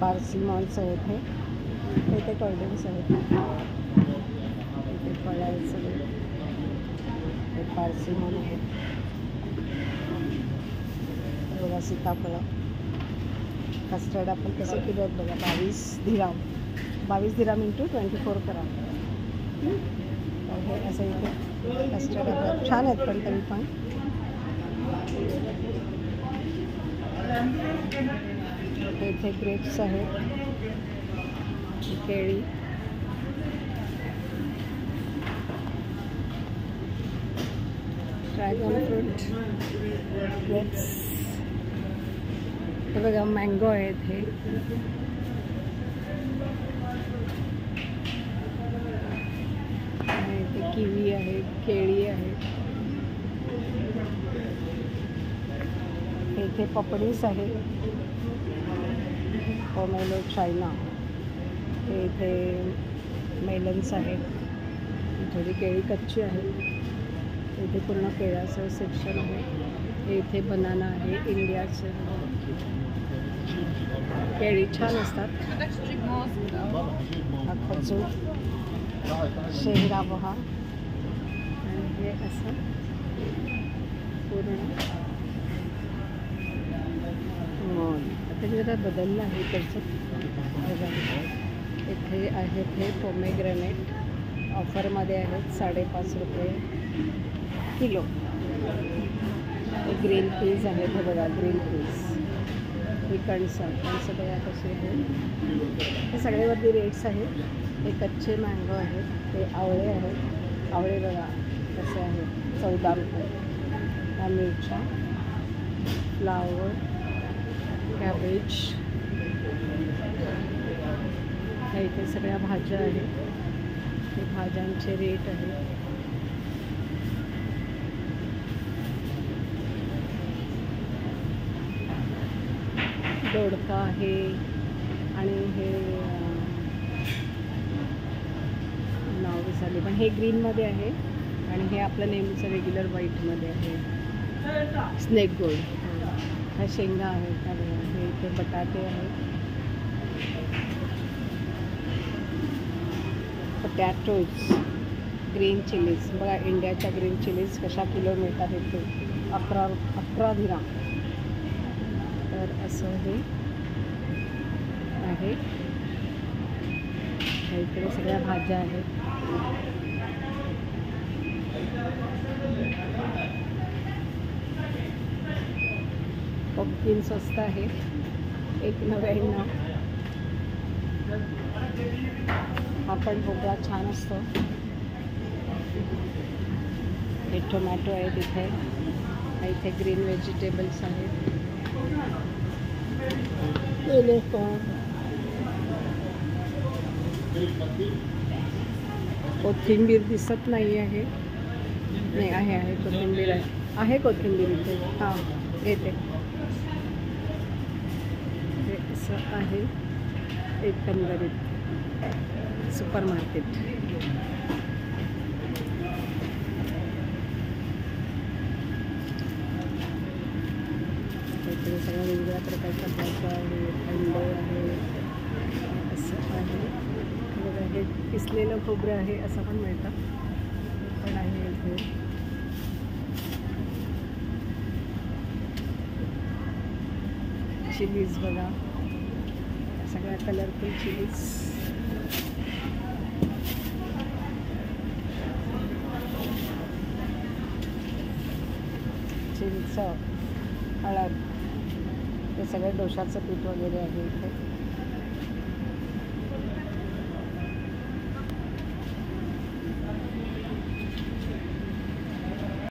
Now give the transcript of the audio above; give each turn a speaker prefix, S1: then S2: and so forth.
S1: Parsi malls आहेत हे. इथे कोल्ड्रिंक्स आहेत, इथे फळं आहेत सगळे. हे पारसी मॉल आहे बघा. सीताफळं, कस्टर्ड ॲपल कसे किलो आहेत बघा. 22 दिराम, 22 दिराम इंटू 24 करा. हे असं इथे कस्टर्ड ॲपल छान आहेत पण तरी पण. इथे ग्रेप्स आहेत, केळी, ड्रॅगन फ्रूट, ग्रेप्स. हे बघा मँगो आहेत हे. इथे किवी आहे, केळी आहे. इथे पपडीस आहे, पोमेलो चायना. इथे मेलन्स आहेत, थोडी केळी कच्ची आहे. इथे पूर्ण केळ्याचं सेक्शन आहे. इथे बनाना आहे, इंडियाचं. केळी छान असतात. खजूर, शेंगा बहा. आणि हे असं पूर्ण मॉल. आता जरा बदललं आहे त्याचं. इथे आहेत हे पोमेग्रेनेट, ऑफरमध्ये आहेत 5.5 रुपये किलो. ग्रीन पीज आहेत हे बघा, ग्रीन पीज. ही कणसं बघा कसे आहेत. हे सगळेवरती रेट्स आहेत. हे कच्चे मँगो आहेत, हे आवळे आहेत. आवळे बघा कसे आहेत, 14 रुपये. ह्या मिरच्या, फ्लावर, कॅबेज. ह्या इथे सगळ्या भाज्या आहेत. हे भाज्यांचे रेट आहेत. दोडका आहे आणि हे नाव विसरले पण हे ग्रीनमध्ये आहे. आणि हे आपलं नेहमीचं रेग्युलर व्हाईटमध्ये आहे, स्नेक गोल्ड. ह्या शेंगा आहेत. हे इथे बटाटे आहेत, पटॅटोज, ग्रीन चिलीज बघा. इंडियाच्या ग्रीन चिलीज कशा किलो मिळतात इथे, 11 दिराम. तर असं हे आहे. इकडे सगळ्या भाज्या आहेत. पम्पकिन स्वस्त आहे, 1.99. हा पण भोपळा छान असतो. हे टोमॅटो आहेत इथे. इथे ग्रीन व्हेजिटेबल्स आहेत. कोथिंबीर दिसत नाही आहे. नाही आहे कोथिंबीर आहे कोथिंबीर इथे. हां येते. हे असं आहे एकंदरीत सुपर मार्केट. इकडे सगळ्या वेगवेगळ्या प्रकारच्या भाज्या आहेत, अंडे आहे. असं आहे बघा. हे किसलेलं खोबरं आहे असं पण मिळतं, पण आहे इथे. चिलीज बघा, सगळ्या कलरफुल चिलीज. चिंच, हळद, हे सगळं डोशाचं पीठ वगैरे आहे इथे.